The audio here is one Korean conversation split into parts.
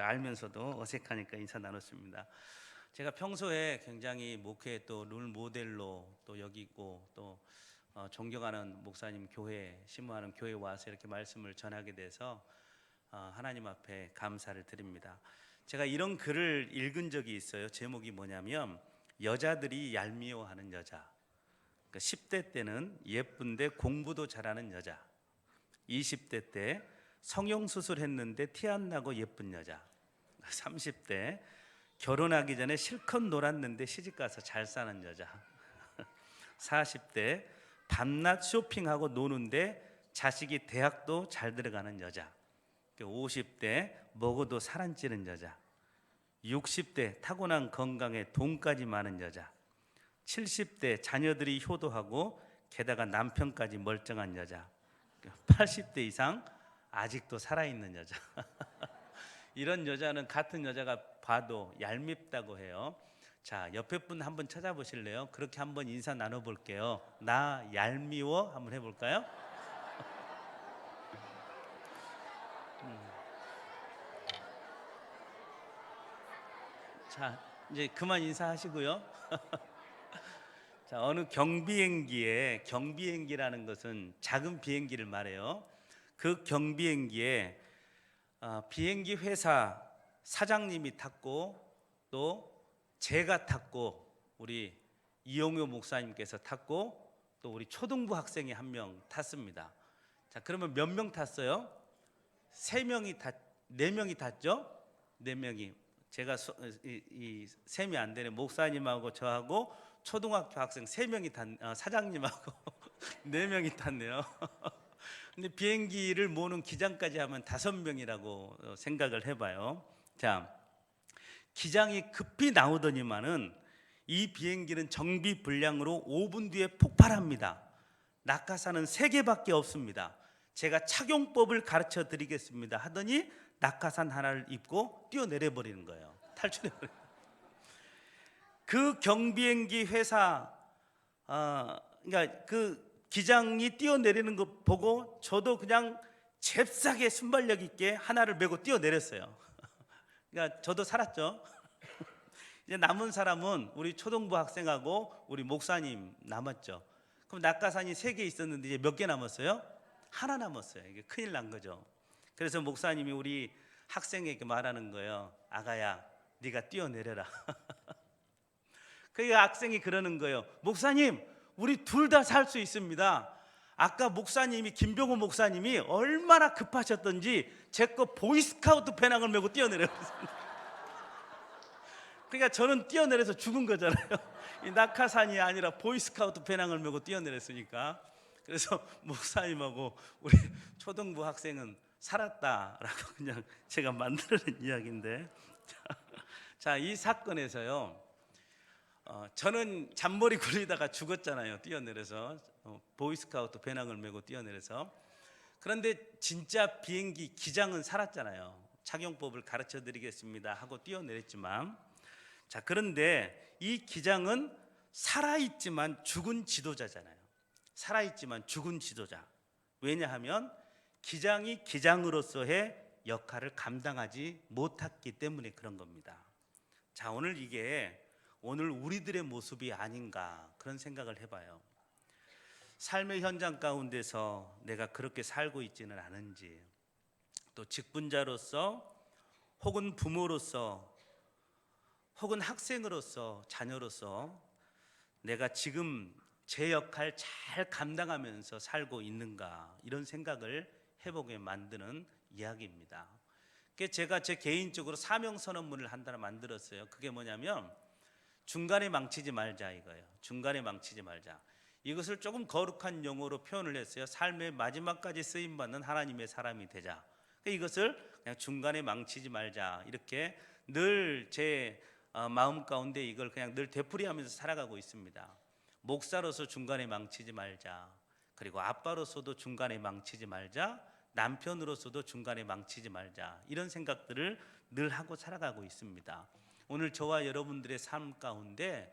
알면서도 어색하니까 인사 나눴습니다. 제가 평소에 굉장히 목회 또 롤 모델로 또 여기고 또 존경하는 목사님 교회 신무하는 교회 와서 이렇게 말씀을 전하게 돼서 하나님 앞에 감사를 드립니다. 제가 이런 글을 읽은 적이 있어요. 제목이 뭐냐면 여자들이 얄미워하는 여자. 그러니까 10대 때는 예쁜데 공부도 잘하는 여자, 20대 때 성형수술 했는데 티 안 나고 예쁜 여자, 30대 결혼하기 전에 실컷 놀았는데 시집가서 잘 사는 여자, 40대 밤낮 쇼핑하고 노는데 자식이 대학도 잘 들어가는 여자, 50대 먹어도 살 안 찌는 여자, 60대 타고난 건강에 돈까지 많은 여자, 70대 자녀들이 효도하고 게다가 남편까지 멀쩡한 여자, 80대 이상 아직도 살아있는 여자. 이런 여자는 같은 여자가 봐도 얄밉다고 해요. 자, 옆에 분 한번 찾아보실래요? 그렇게 한번 인사 나눠볼게요. 나 얄미워? 한번 해볼까요? 자, 이제 그만 인사하시고요. 자, 어느 경비행기라는 것은 작은 비행기를 말해요. 그 경비행기에 비행기 회사 사장님이 탔고 또 제가 탔고 우리 이용효 목사님께서 탔고 또 우리 초등부 학생이 한 명 탔습니다. 자, 그러면 몇 명 탔어요? 네 명이 탔죠? 네 명이. 제가 이 셈이 안 되네. 목사님하고 저하고 초등학교 학생 사장님하고 네 명이 탔네요. 근데 비행기를 모는 기장까지 하면 5명이라고 생각을 해봐요. 자, 기장이 급히 나오더니만은 이 비행기는 정비 불량으로 5분 뒤에 폭발합니다. 낙하산은 3개밖에 없습니다. 제가 착용법을 가르쳐 드리겠습니다 하더니 낙하산 하나를 입고 뛰어내려 버리는 거예요. 탈출해 버려요. 그 경비행기 회사 그러니까 그 기장이 뛰어내리는 거 보고 저도 그냥 잽싸게 순발력 있게 하나를 메고 뛰어내렸어요. 그러니까 저도 살았죠. 이제 남은 사람은 우리 초등부 학생하고 우리 목사님 남았죠. 그럼 낙하산이 3개 있었는데 이제 몇 개 남았어요? 하나 남았어요. 이게 큰일 난 거죠. 그래서 목사님이 우리 학생에게 말하는 거예요. 아가야, 네가 뛰어내려라. 그 학생이 그러는 거예요. 목사님, 우리 둘 다 살 수 있습니다. 아까 김병호 목사님이 얼마나 급하셨던지 제 거 보이스카우트 배낭을 메고 뛰어내렸습니다. 그러니까 저는 뛰어내려서 죽은 거잖아요. 이 낙하산이 아니라 보이스카우트 배낭을 메고 뛰어내렸으니까. 그래서 목사님하고 우리 초등부 학생은 살았다라고 그냥 제가 만들어낸 이야기인데, 자, 이 사건에서요, 저는 잔머리 굴리다가 죽었잖아요. 뛰어내려서 보이스카우트 배낭을 메고 뛰어내려서. 그런데 진짜 비행기 기장은 살았잖아요. 착용법을 가르쳐 드리겠습니다 하고 뛰어내렸지만, 자, 그런데 이 기장은 살아있지만 죽은 지도자잖아요. 살아있지만 죽은 지도자. 왜냐하면 기장이 기장으로서의 역할을 감당하지 못했기 때문에 그런 겁니다. 자, 오늘 우리들의 모습이 아닌가 그런 생각을 해봐요. 삶의 현장 가운데서 내가 그렇게 살고 있지는 않은지, 또 직분자로서 혹은 부모로서 혹은 학생으로서 자녀로서 내가 지금 제 역할 잘 감당하면서 살고 있는가, 이런 생각을 해보게 만드는 이야기입니다. 제가 제 개인적으로 사명선언문을 하나 만들었어요. 그게 뭐냐면 중간에 망치지 말자 이거예요. 중간에 망치지 말자. 이것을 조금 거룩한 용어로 표현을 했어요. 삶의 마지막까지 쓰임받는 하나님의 사람이 되자. 이것을 그냥 중간에 망치지 말자, 이렇게 늘 제 마음 가운데 이걸 그냥 늘 되풀이하면서 살아가고 있습니다. 목사로서 중간에 망치지 말자, 그리고 아빠로서도 중간에 망치지 말자, 남편으로서도 중간에 망치지 말자, 이런 생각들을 늘 하고 살아가고 있습니다. 오늘 저와 여러분들의 삶 가운데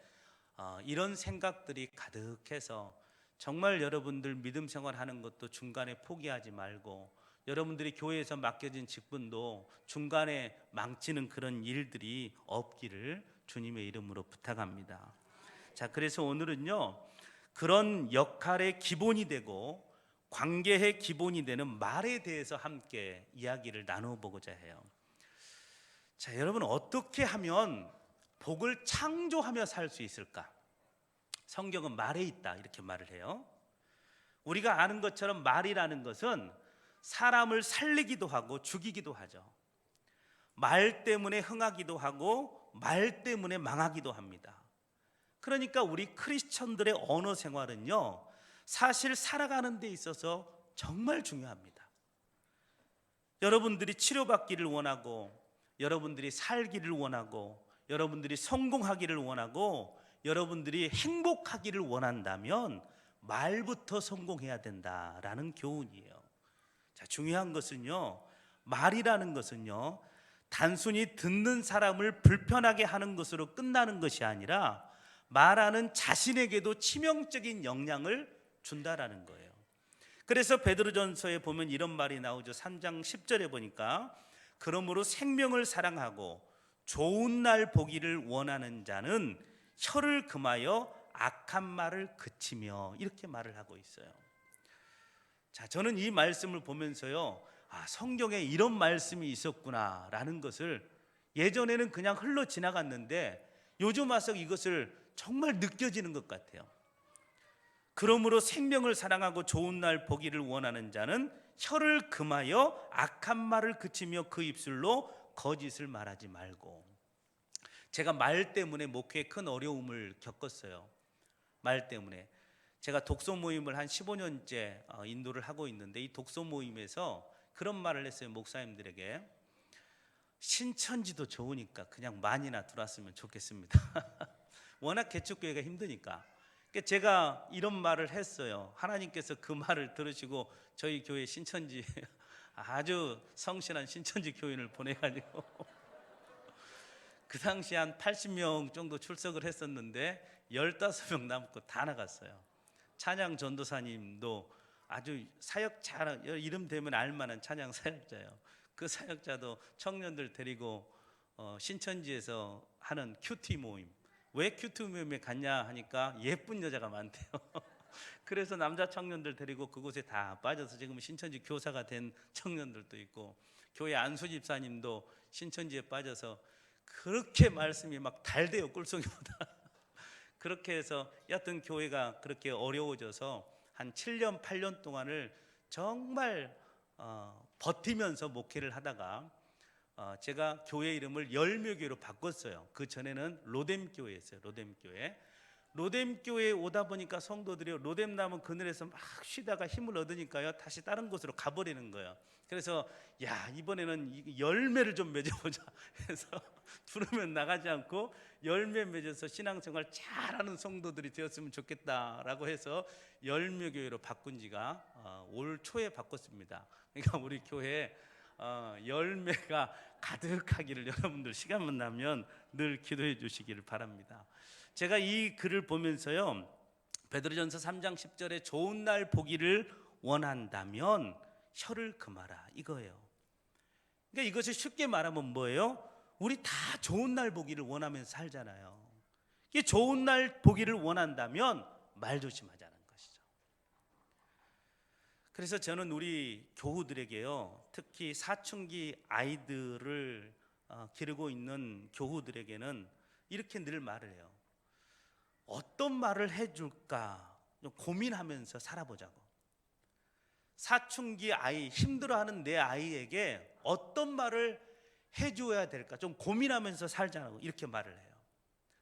이런 생각들이 가득해서 정말 여러분들 믿음 생활하는 것도 중간에 포기하지 말고 여러분들이 교회에서 맡겨진 직분도 중간에 망치는 그런 일들이 없기를 주님의 이름으로 부탁합니다. 자, 그래서 오늘은요, 그런 역할의 기본이 되고 관계의 기본이 되는 말에 대해서 함께 이야기를 나눠보고자 해요. 자, 여러분, 어떻게 하면 복을 창조하며 살 수 있을까? 성경은 말에 있다 이렇게 말을 해요. 우리가 아는 것처럼 말이라는 것은 사람을 살리기도 하고 죽이기도 하죠. 말 때문에 흥하기도 하고 말 때문에 망하기도 합니다. 그러니까 우리 크리스천들의 언어 생활은요, 사실 살아가는 데 있어서 정말 중요합니다. 여러분들이 치료받기를 원하고, 여러분들이 살기를 원하고, 여러분들이 성공하기를 원하고, 여러분들이 행복하기를 원한다면 말부터 성공해야 된다라는 교훈이에요. 자, 중요한 것은요, 말이라는 것은요, 단순히 듣는 사람을 불편하게 하는 것으로 끝나는 것이 아니라 말하는 자신에게도 치명적인 영향을 준다라는 거예요. 그래서 베드로전서에 보면 이런 말이 나오죠. 3장 10절에 보니까 그러므로 생명을 사랑하고 좋은 날 보기를 원하는 자는 혀를 금하여 악한 말을 그치며, 이렇게 말을 하고 있어요. 자, 저는 이 말씀을 보면서요, 성경에 이런 말씀이 있었구나라는 것을 예전에는 그냥 흘러 지나갔는데 요즘 와서 이것을 정말 느껴지는 것 같아요. 그러므로 생명을 사랑하고 좋은 날 보기를 원하는 자는 혀를 금하여 악한 말을 그치며 그 입술로 거짓을 말하지 말고. 제가 말 때문에 목회에 큰 어려움을 겪었어요. 말 때문에. 제가 독서 모임을 한 15년째 인도를 하고 있는데, 이 독서 모임에서 그런 말을 했어요. 목사님들에게. 신천지도 좋으니까 그냥 많이나 들어왔으면 좋겠습니다. 워낙 개척교회가 힘드니까. 제가 이런 말을 했어요. 하나님께서 그 말을 들으시고 저희 교회 신천지 아주 성실한 신천지 교인을 보내가지고 그 당시 한 80명 정도 출석을 했었는데 15명 남고 다 나갔어요. 찬양 전도사님도 아주 사역자, 이름 되면 알만한 찬양 사역자예요. 그 사역자도 청년들 데리고 신천지에서 하는 큐티 모임. 왜 큐티 모임에 갔냐 하니까 예쁜 여자가 많대요. 그래서 남자 청년들 데리고 그곳에 다 빠져서 지금 신천지 교사가 된 청년들도 있고, 교회 안수 집사님도 신천지에 빠져서 그렇게 말씀이 막 달대요, 꿀송이보다. 그렇게 해서 여하튼 교회가 그렇게 어려워져서 한 7년 8년 동안을 정말 버티면서 목회를 하다가 제가 교회 이름을 열매교회로 바꿨어요. 그 전에는 로뎀교회였어요. 로뎀교회에 오다 보니까 성도들이 로뎀 나무 그늘에서 막 쉬다가 힘을 얻으니까요, 다시 다른 곳으로 가버리는 거예요. 그래서 야, 이번에는 열매를 좀 맺어보자 해서 부르면 나가지 않고 열매 맺어서 신앙생활 잘하는 성도들이 되었으면 좋겠다라고 해서 열매교회로 바꾼 지가 올 초에 바꿨습니다. 그러니까 우리 교회에 열매가 가득하기를 여러분들 시간만 나면 늘 기도해 주시기를 바랍니다. 제가 이 글을 보면서요, 베드로전서 3장 10절에 좋은 날 보기를 원한다면 혀를 금하라, 이거예요. 그러니까 이것을 쉽게 말하면 뭐예요? 우리 다 좋은 날 보기를 원하면서 살잖아요. 이게 좋은 날 보기를 원한다면 말 조심하자는 것이죠. 그래서 저는 우리 교우들에게요, 특히 사춘기 아이들을 기르고 있는 교우들에게는 이렇게 늘 말을 해요. 어떤 말을 해줄까 좀 고민하면서 살아보자고. 사춘기 아이, 힘들어하는 내 아이에게 어떤 말을 해줘야 될까 좀 고민하면서 살자고, 이렇게 말을 해요.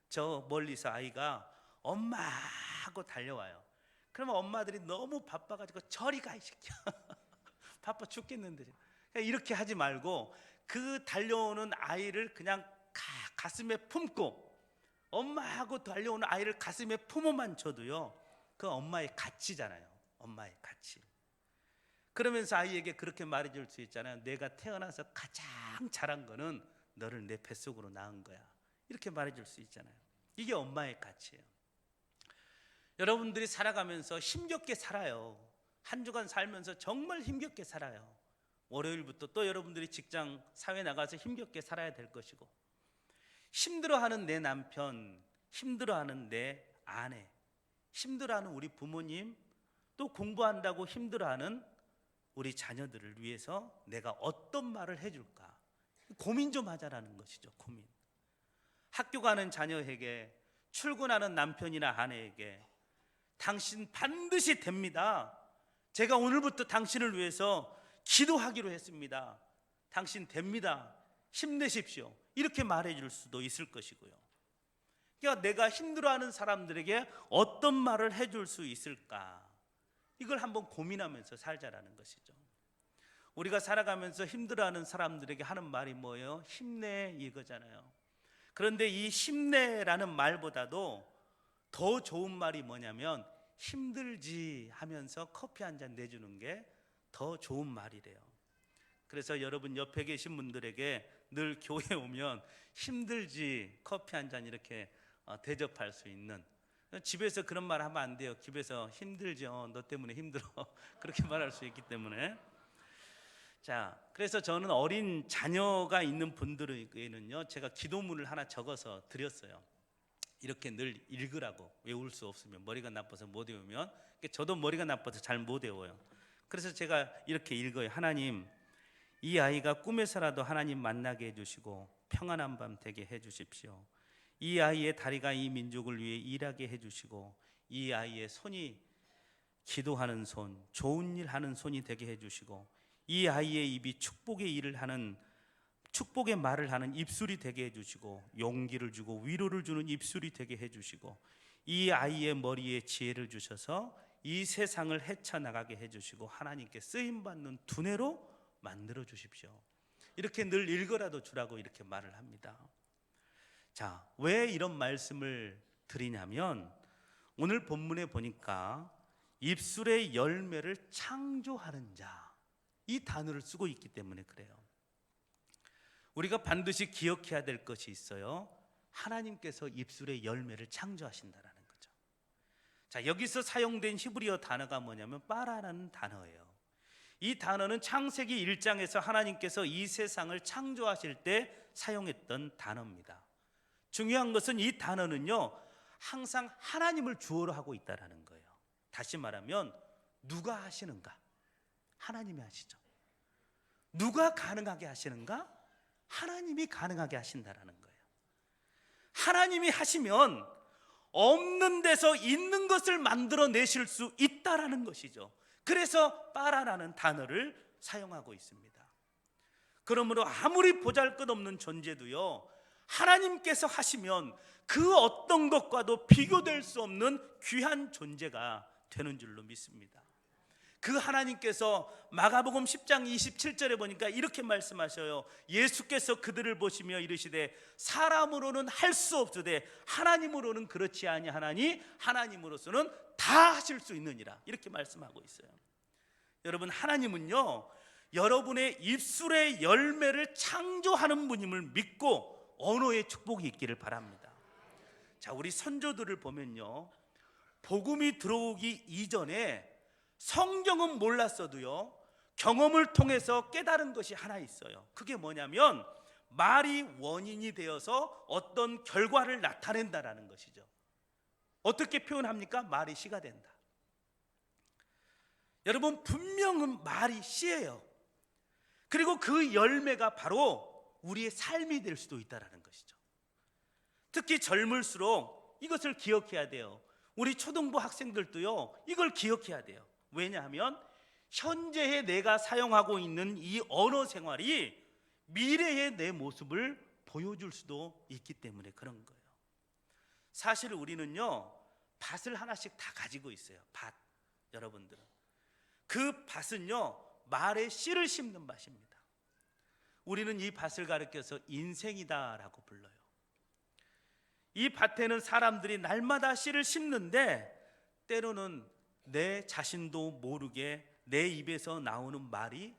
저 멀리서 아이가 엄마 하고 달려와요. 그러면 엄마들이 너무 바빠가지고 저리 가, 이 새끼야. 바빠 죽겠는데. 이렇게 하지 말고 그 달려오는 아이를 그냥 가슴에 품고, 엄마하고 달려오는 아이를 가슴에 품어만 줘도요, 그 엄마의 가치잖아요. 엄마의 가치. 그러면서 아이에게 그렇게 말해줄 수 있잖아요. 내가 태어나서 가장 잘한 거는 너를 내 뱃속으로 낳은 거야. 이렇게 말해줄 수 있잖아요. 이게 엄마의 가치예요. 여러분들이 살아가면서 힘겹게 살아요. 한 주간 살면서 정말 힘겹게 살아요. 월요일부터 또 여러분들이 직장 사회 나가서 힘겹게 살아야 될 것이고, 힘들어하는 내 남편, 힘들어하는 내 아내, 힘들어하는 우리 부모님, 또 공부한다고 힘들어하는 우리 자녀들을 위해서 내가 어떤 말을 해줄까 고민 좀 하자라는 것이죠. 고민. 학교 가는 자녀에게, 출근하는 남편이나 아내에게 당신 반드시 됩니다. 제가 오늘부터 당신을 위해서 기도하기로 했습니다. 당신 됩니다. 힘내십시오. 이렇게 말해줄 수도 있을 것이고요. 그러니까 내가 힘들어하는 사람들에게 어떤 말을 해줄 수 있을까, 이걸 한번 고민하면서 살자라는 것이죠. 우리가 살아가면서 힘들어하는 사람들에게 하는 말이 뭐예요? 힘내, 이거잖아요. 그런데 이 힘내라는 말보다도 더 좋은 말이 뭐냐면 힘들지 하면서 커피 한 잔 내주는 게 더 좋은 말이래요. 그래서 여러분 옆에 계신 분들에게 늘 교회 오면 힘들지 커피 한 잔 이렇게 대접할 수 있는, 집에서 그런 말 하면 안 돼요. 집에서 힘들지, 너 때문에 힘들어 그렇게 말할 수 있기 때문에. 자, 그래서 저는 어린 자녀가 있는 분들에게는요, 제가 기도문을 하나 적어서 드렸어요. 이렇게 늘 읽으라고. 외울 수 없으면, 머리가 나빠서 못 외우면. 저도 머리가 나빠서 잘 못 외워요. 그래서 제가 이렇게 읽어요. 하나님, 이 아이가 꿈에서라도 하나님 만나게 해주시고 평안한 밤 되게 해주십시오. 이 아이의 다리가 이 민족을 위해 일하게 해주시고, 이 아이의 손이 기도하는 손, 좋은 일 하는 손이 되게 해주시고, 이 아이의 입이 축복의 일을 하는, 축복의 말을 하는 입술이 되게 해주시고, 용기를 주고 위로를 주는 입술이 되게 해주시고, 이 아이의 머리에 지혜를 주셔서 이 세상을 헤쳐나가게 해주시고 하나님께 쓰임받는 두뇌로 만들어 주십시오. 이렇게 늘 읽어라도 주라고 이렇게 말을 합니다. 자, 왜 이런 말씀을 드리냐면, 오늘 본문에 보니까 입술의 열매를 창조하는 자, 이 단어를 쓰고 있기 때문에 그래요. 우리가 반드시 기억해야 될 것이 있어요. 하나님께서 입술의 열매를 창조하신다라는 거죠. 자, 여기서 사용된 히브리어 단어가 뭐냐면 빠라라는 단어예요. 이 단어는 창세기 1장에서 하나님께서 이 세상을 창조하실 때 사용했던 단어입니다. 중요한 것은 이 단어는요, 항상 하나님을 주어로 하고 있다라는 거예요. 다시 말하면 누가 하시는가? 하나님이 하시죠. 누가 가능하게 하시는가? 하나님이 가능하게 하신다라는 거예요. 하나님이 하시면 없는 데서 있는 것을 만들어내실 수 있다라는 것이죠. 그래서 빠라라는 단어를 사용하고 있습니다. 그러므로 아무리 보잘것없는 존재도요, 하나님께서 하시면 그 어떤 것과도 비교될 수 없는 귀한 존재가 되는 줄로 믿습니다. 그 하나님께서 마가복음 10장 27절에 보니까 이렇게 말씀하셔요. 예수께서 그들을 보시며 이르시되 사람으로는 할 수 없으되 하나님으로는 그렇지 아니하나니 하나님으로서는 다 하실 수 있느니라, 이렇게 말씀하고 있어요. 여러분, 하나님은요, 여러분의 입술의 열매를 창조하는 분임을 믿고 언어의 축복이 있기를 바랍니다. 자, 우리 선조들을 보면요, 복음이 들어오기 이전에 성경은 몰랐어도요, 경험을 통해서 깨달은 것이 하나 있어요. 그게 뭐냐면 말이 원인이 되어서 어떤 결과를 나타낸다라는 것이죠. 어떻게 표현합니까? 말이 씨가 된다. 여러분, 분명은 말이 씨예요. 그리고 그 열매가 바로 우리의 삶이 될 수도 있다라는 것이죠. 특히 젊을수록 이것을 기억해야 돼요. 우리 초등부 학생들도요, 이걸 기억해야 돼요. 왜냐하면 현재의 내가 사용하고 있는 이 언어 생활이 미래의 내 모습을 보여줄 수도 있기 때문에 그런 거예요. 사실 우리는요, 밭을 하나씩 다 가지고 있어요. 밭. 여러분들은 그 밭은요, 말의 씨를 심는 밭입니다. 우리는 이 밭을 가리켜서 인생이다라고 불러요. 이 밭에는 사람들이 날마다 씨를 심는데 때로는 내 자신도 모르게 내 입에서 나오는 말이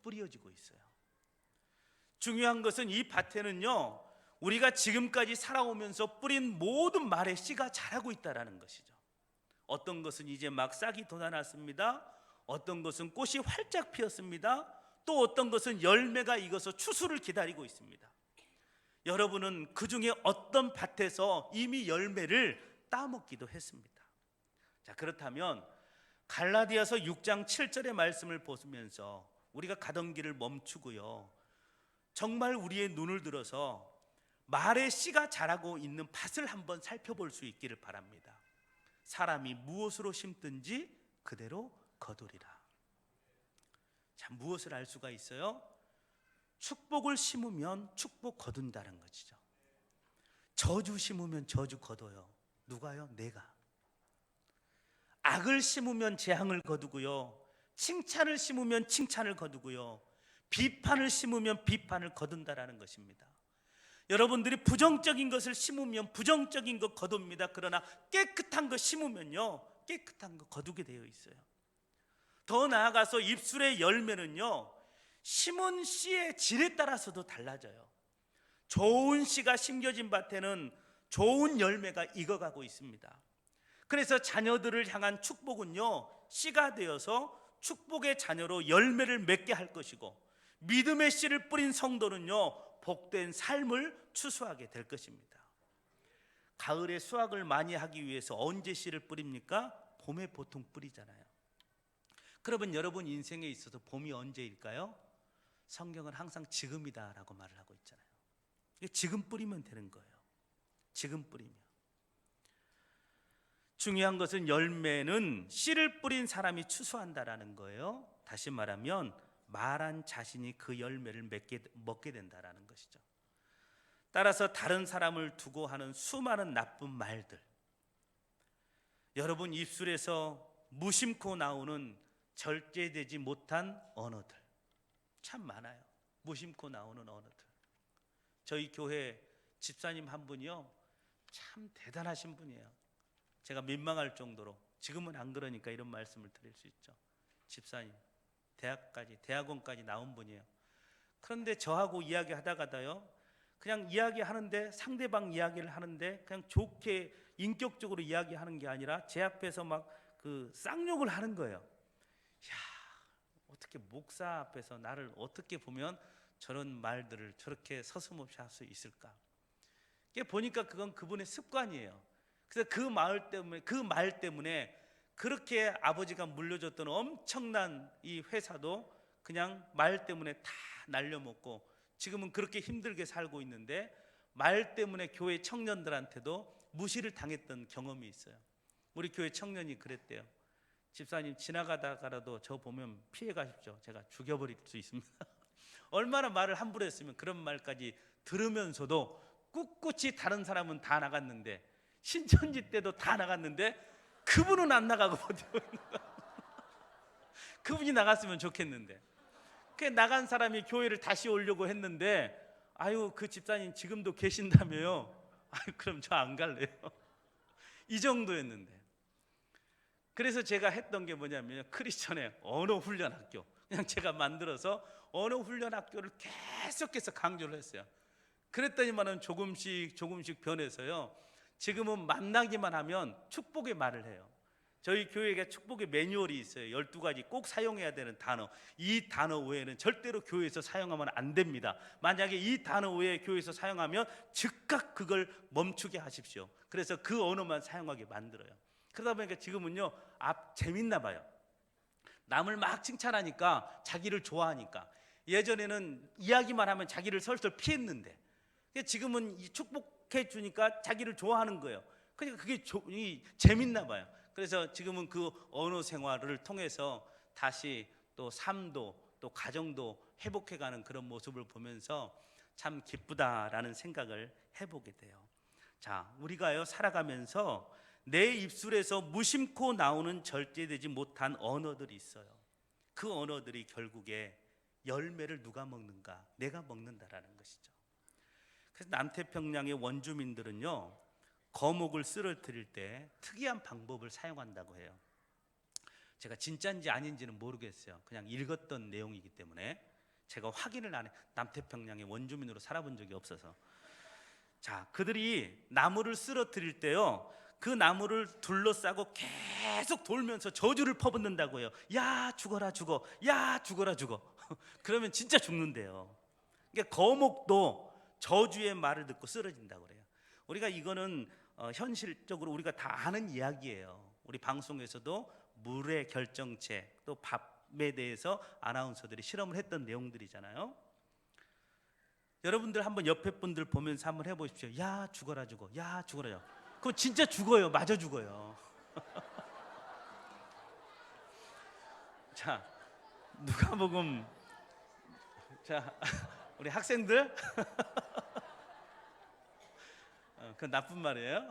뿌려지고 있어요. 중요한 것은 이 밭에는요, 우리가 지금까지 살아오면서 뿌린 모든 말의 씨가 자라고 있다는 것이죠. 어떤 것은 이제 막 싹이 돋아났습니다. 어떤 것은 꽃이 활짝 피었습니다. 또 어떤 것은 열매가 익어서 추수를 기다리고 있습니다. 여러분은 그 중에 어떤 밭에서 이미 열매를 따먹기도 했습니다. 자, 그렇다면 갈라디아서 6장 7절의 말씀을 보면서 우리가 가던 길을 멈추고요, 정말 우리의 눈을 들어서 말의 씨가 자라고 있는 밭을 한번 살펴볼 수 있기를 바랍니다. 사람이 무엇으로 심든지 그대로 거두리라. 자, 무엇을 알 수가 있어요? 축복을 심으면 축복 거둔다는 것이죠. 저주 심으면 저주 거둬요. 누가요? 내가. 악을 심으면 재앙을 거두고요, 칭찬을 심으면 칭찬을 거두고요, 비판을 심으면 비판을 거둔다라는 것입니다. 여러분들이 부정적인 것을 심으면 부정적인 것 거둡니다. 그러나 깨끗한 것 심으면요, 깨끗한 것 거두게 되어 있어요. 더 나아가서 입술의 열매는요, 심은 씨의 질에 따라서도 달라져요. 좋은 씨가 심겨진 밭에는 좋은 열매가 익어가고 있습니다. 그래서 자녀들을 향한 축복은요, 씨가 되어서 축복의 자녀로 열매를 맺게 할 것이고, 믿음의 씨를 뿌린 성도는요, 복된 삶을 추수하게 될 것입니다. 가을에 수확을 많이 하기 위해서 언제 씨를 뿌립니까? 봄에 보통 뿌리잖아요. 그러면 여러분 인생에 있어서 봄이 언제일까요? 성경은 항상 지금이다라고 말을 하고 있잖아요. 지금 뿌리면 되는 거예요. 지금 뿌리면. 중요한 것은 열매는 씨를 뿌린 사람이 추수한다라는 거예요. 다시 말하면 말한 자신이 그 열매를 먹게 된다라는 것이죠. 따라서 다른 사람을 두고 하는 수많은 나쁜 말들, 여러분 입술에서 무심코 나오는 절제되지 못한 언어들 참 많아요. 무심코 나오는 언어들. 저희 교회 집사님 한 분이요, 참 대단하신 분이에요. 제가 민망할 정도로, 지금은 안 그러니까 이런 말씀을 드릴 수 있죠. 집사님 대학원까지 나온 분이에요. 그런데 저하고 이야기하다가요, 그냥 이야기하는데, 상대방 이야기를 하는데 그냥 좋게 인격적으로 이야기하는 게 아니라 제 앞에서 막 그 쌍욕을 하는 거예요. 야, 어떻게 목사 앞에서 나를 어떻게 보면 저런 말들을 저렇게 서슴없이 할 수 있을까? 보니까 그건 그분의 습관이에요. 그래서 그 말 때문에 그렇게 아버지가 물려줬던 엄청난 이 회사도 그냥 말 때문에 다 날려먹고, 지금은 그렇게 힘들게 살고 있는데 말 때문에 교회 청년들한테도 무시를 당했던 경험이 있어요. 우리 교회 청년이 그랬대요. 집사님 지나가다가라도 저 보면 피해 가십시오. 제가 죽여버릴 수 있습니다. 얼마나 말을 함부로 했으면 그런 말까지 들으면서도 꿋꿋이 다른 사람은 다 나갔는데, 신천지 때도 다 나갔는데 그분은 안 나가고 버티고 있는 거야. 그분이 나갔으면 좋겠는데, 그 나간 사람이 교회를 다시 오려고 했는데, 아유 그 집사님 지금도 계신다며요. 아유 그럼 저 안 갈래요. 이 정도였는데. 그래서 제가 했던 게 뭐냐면, 크리스천의 언어 훈련 학교, 그냥 제가 만들어서 언어 훈련 학교를 계속해서 강조를 했어요. 그랬더니만은 조금씩 변해서요, 지금은 만나기만 하면 축복의 말을 해요. 저희 교회에 축복의 매뉴얼이 있어요. 12가지 꼭 사용해야 되는 단어. 이 단어 외에는 절대로 교회에서 사용하면 안 됩니다. 만약에 이 단어 외에 교회에서 사용하면 즉각 그걸 멈추게 하십시오. 그래서 그 언어만 사용하게 만들어요. 그러다 보니까 지금은요, 재밌나 봐요. 남을 막 칭찬하니까, 자기를 좋아하니까. 예전에는 이야기만 하면 자기를 설설 피했는데, 지금은 축복해 주니까 자기를 좋아하는 거예요. 그러니까 그게 재밌나 봐요. 그래서 지금은 그 언어 생활을 통해서 다시 또 삶도 또 가정도 회복해가는 그런 모습을 보면서 참 기쁘다라는 생각을 해보게 돼요. 자, 우리가요 살아가면서 내 입술에서 무심코 나오는 절제되지 못한 언어들이 있어요. 그 언어들이 결국에 열매를 누가 먹는가? 내가 먹는다라는 것이죠. 그래서 남태평양의 원주민들은요, 거목을 쓰러뜨릴 때 특이한 방법을 사용한다고 해요. 제가 진짜인지 아닌지는 모르겠어요. 그냥 읽었던 내용이기 때문에 제가 확인을 안 해. 남태평양의 원주민으로 살아본 적이 없어서. 자, 그들이 나무를 쓰러뜨릴 때요, 그 나무를 둘러싸고 계속 돌면서 저주를 퍼붓는다고 해요. 야 죽어라 죽어, 야 죽어라 죽어. 그러면 진짜 죽는데요. 그러니까 거목도 저주의 말을 듣고 쓰러진다고 그래요. 우리가 이거는 현실적으로 우리가 다 아는 이야기예요. 우리 방송에서도 물의 결정체 또 밥에 대해서 아나운서들이 실험을 했던 내용들이잖아요. 여러분들 한번 옆에 분들 보면서 한번 해보십시오. 야 죽어라 죽어, 야 죽어라. 그거 진짜 죽어요. 맞아 죽어요. 자, 누가복음. 자, 우리 학생들, 그건 나쁜 말이에요.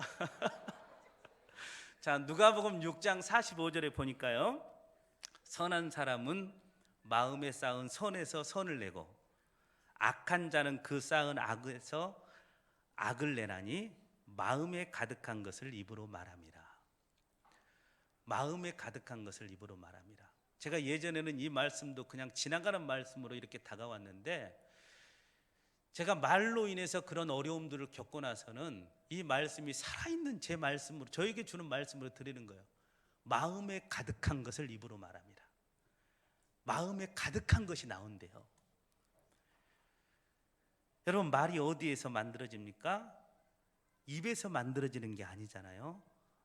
자, 누가복음 6장 45절에 보니까요, 선한 사람은 마음에 쌓은 선에서 선을 내고 악한 자는 그 쌓은 악에서 악을 내나니 마음에 가득한 것을 입으로 말합니다. 마음에 가득한 것을 입으로 말합니다. 제가 예전에는 이 말씀도 그냥 지나가는 말씀으로 이렇게 다가왔는데, 제가 말로 인해서 그런 어려움들을 겪고 나서는 이 말씀이 살아있는 제 말씀으로, 저에게 주는 말씀으로 드리는 거예요. 마음에 가득한 것을 입으로 말합니다. 마음에 가득한 것이 나온대요. 여러분, 말이 어디에서 만들어집니까? 입에서 만들어지는 게 아니잖아요.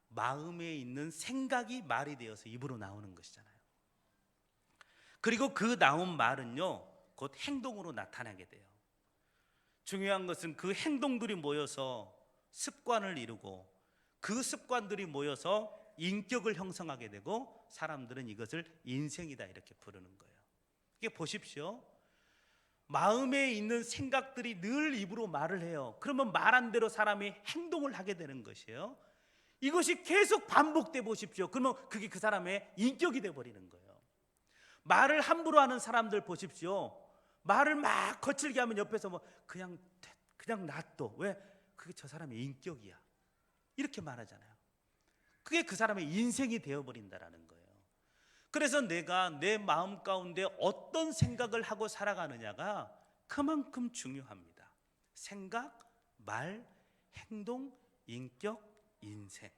마음에 있는 생각이 말이 되어서 입으로 나오는 것이잖아요. 그리고 그 나온 말은요, 곧 행동으로 나타나게 돼요. 중요한 것은 그 행동들이 모여서 습관을 이루고, 그 습관들이 모여서 인격을 형성하게 되고, 사람들은 이것을 인생이다 이렇게 부르는 거예요. 이게 보십시오. 마음에 있는 생각들이 늘 입으로 말을 해요. 그러면 말한 대로 사람이 행동을 하게 되는 것이에요. 이것이 계속 반복돼 보십시오. 그러면 그게 그 사람의 인격이 돼 버리는 거예요. 말을 함부로 하는 사람들 보십시오. 말을 막 거칠게 하면 옆에서 뭐 그냥 놔둬. 왜? 그게 저 사람의 인격이야. 이렇게 말하잖아요. 그게 그 사람의 인생이 되어버린다라는 거예요. 그래서 내가 내 마음 가운데 어떤 생각을 하고 살아가느냐가 그만큼 중요합니다. 생각, 말, 행동, 인격, 인생.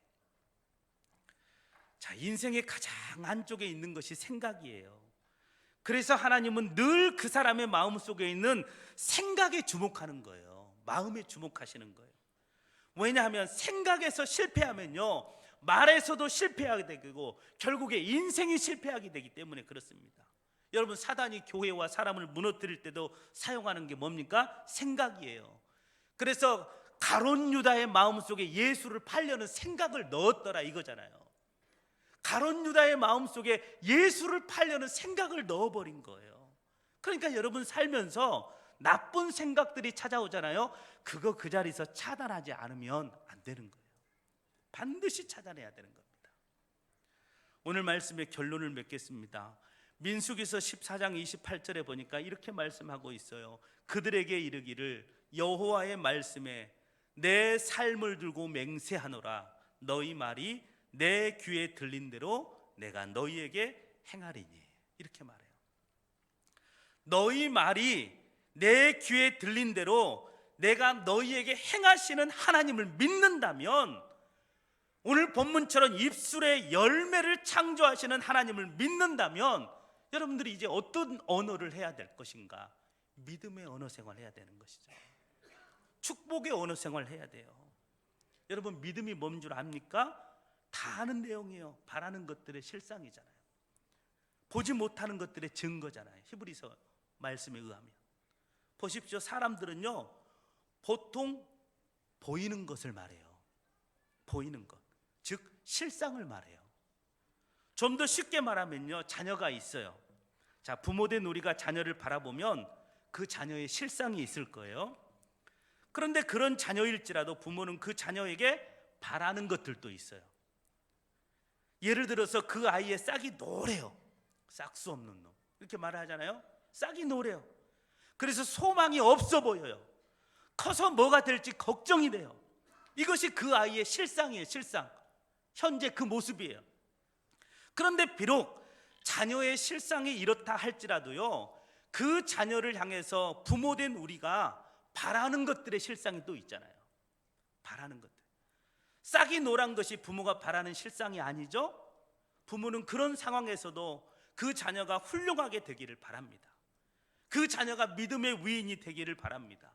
자, 인생의 가장 안쪽에 있는 것이 생각이에요. 그래서 하나님은 늘 그 사람의 마음 속에 있는 생각에 주목하는 거예요. 마음에 주목하시는 거예요. 왜냐하면 생각에서 실패하면요, 말에서도 실패하게 되고 결국에 인생이 실패하게 되기 때문에 그렇습니다. 여러분, 사단이 교회와 사람을 무너뜨릴 때도 사용하는 게 뭡니까? 생각이에요. 그래서 가룟 유다의 마음속에 예수를 팔려는 생각을 넣었더라 이거잖아요. 가룟 유다의 마음속에 예수를 팔려는 생각을 넣어버린 거예요. 그러니까 여러분 살면서 나쁜 생각들이 찾아오잖아요. 그거 그 자리에서 차단하지 않으면 안 되는 거예요. 반드시 차단해야 되는 겁니다. 오늘 말씀의 결론을 맺겠습니다. 민수기서 14장 28절에 보니까 이렇게 말씀하고 있어요. 그들에게 이르기를 여호와의 말씀에 내 삶을 들고 맹세하노라. 너희 말이 내 귀에 들린 대로 내가 너희에게 행하리니. 이렇게 말해요. 너희 말이 내 귀에 들린 대로 내가 너희에게 행하시는 하나님을 믿는다면, 오늘 본문처럼 입술의 열매를 창조하시는 하나님을 믿는다면, 여러분들이 이제 어떤 언어를 해야 될 것인가? 믿음의 언어 생활을 해야 되는 것이죠. 축복의 언어 생활을 해야 돼요. 여러분, 믿음이 뭔 줄 압니까? 다 아는 내용이에요. 바라는 것들의 실상이잖아요. 보지 못하는 것들의 증거잖아요. 히브리서 말씀에 의하면. 보십시오. 사람들은요, 보통 보이는 것을 말해요. 보이는 것, 즉 실상을 말해요. 좀 더 쉽게 말하면요, 자녀가 있어요. 자, 부모된 우리가 자녀를 바라보면 그 자녀의 실상이 있을 거예요. 그런데 그런 자녀일지라도 부모는 그 자녀에게 바라는 것들도 있어요. 예를 들어서 그 아이의 싹이 노래요. 싹 수 없는 놈, 이렇게 말을 하잖아요. 싹이 노래요. 그래서 소망이 없어 보여요. 커서 뭐가 될지 걱정이 돼요. 이것이 그 아이의 실상이에요. 실상, 현재 그 모습이에요. 그런데 비록 자녀의 실상이 이렇다 할지라도요, 그 자녀를 향해서 부모된 우리가 바라는 것들의 실상이 또 있잖아요. 바라는 것들. 싹이 노란 것이 부모가 바라는 실상이 아니죠. 부모는 그런 상황에서도 그 자녀가 훌륭하게 되기를 바랍니다. 그 자녀가 믿음의 위인이 되기를 바랍니다.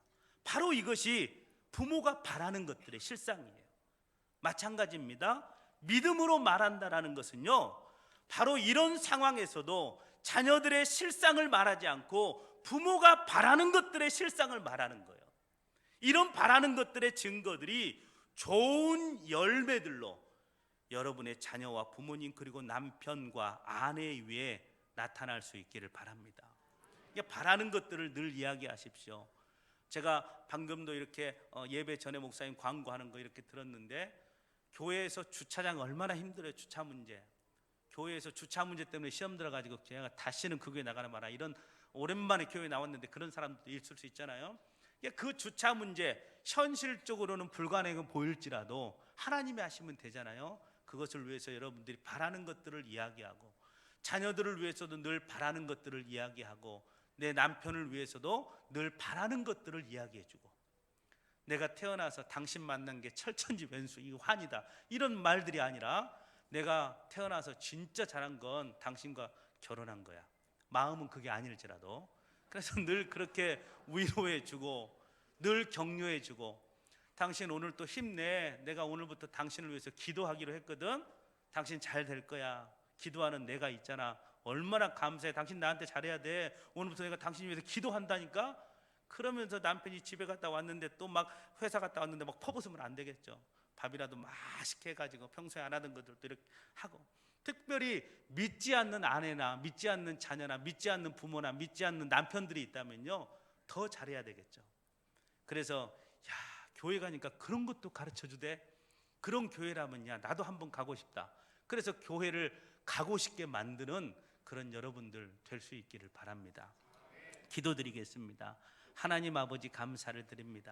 바로 이것이 부모가 바라는 것들의 실상이에요. 마찬가지입니다. 믿음으로 말한다라는 것은요, 바로 이런 상황에서도 자녀들의 실상을 말하지 않고 부모가 바라는 것들의 실상을 말하는 거예요. 이런 바라는 것들의 증거들이 좋은 열매들로 여러분의 자녀와 부모님 그리고 남편과 아내 위에 나타날 수 있기를 바랍니다. 바라는 것들을 늘 이야기하십시오. 제가 방금도 이렇게 예배 전에 목사님 광고하는 거 이렇게 들었는데, 교회에서 주차장 얼마나 힘들어요. 주차 문제. 교회에서 주차 문제 때문에 시험 들어가지고 제가 다시는 그 교회 나가는 마라, 이런, 오랜만에 교회 나왔는데 그런 사람도 있을 수 있잖아요. 그 주차 문제 현실적으로는 불가능해 보일지라도 하나님이 하시면 되잖아요. 그것을 위해서 여러분들이 바라는 것들을 이야기하고, 자녀들을 위해서도 늘 바라는 것들을 이야기하고, 내 남편을 위해서도 늘 바라는 것들을 이야기해주고, 내가 태어나서 당신 만난 게 철천지변수, 이거 환이다, 이런 말들이 아니라 내가 태어나서 진짜 잘한 건 당신과 결혼한 거야. 마음은 그게 아닐지라도. 그래서 늘 그렇게 위로해주고 늘 격려해주고, 당신 오늘 또 힘내, 내가 오늘부터 당신을 위해서 기도하기로 했거든, 당신 잘 될 거야, 기도하는 내가 있잖아, 얼마나 감사해, 당신 나한테 잘해야 돼, 오늘부터 내가 당신 위해서 기도한다니까. 그러면서 남편이 집에 갔다 왔는데 또 막 회사 갔다 왔는데 막 퍼붓으면 안 되겠죠. 밥이라도 맛있게 해가지고 평소에 안 하던 것들도 이렇게 하고, 특별히 믿지 않는 아내나 믿지 않는 자녀나 믿지 않는 부모나 믿지 않는 남편들이 있다면요, 더 잘해야 되겠죠. 그래서 교회 가니까 그런 것도 가르쳐주대, 그런 교회라면 나도 한번 가고 싶다. 그래서 교회를 가고 싶게 만드는 그런 여러분들 될 수 있기를 바랍니다. 기도드리겠습니다. 하나님 아버지, 감사를 드립니다.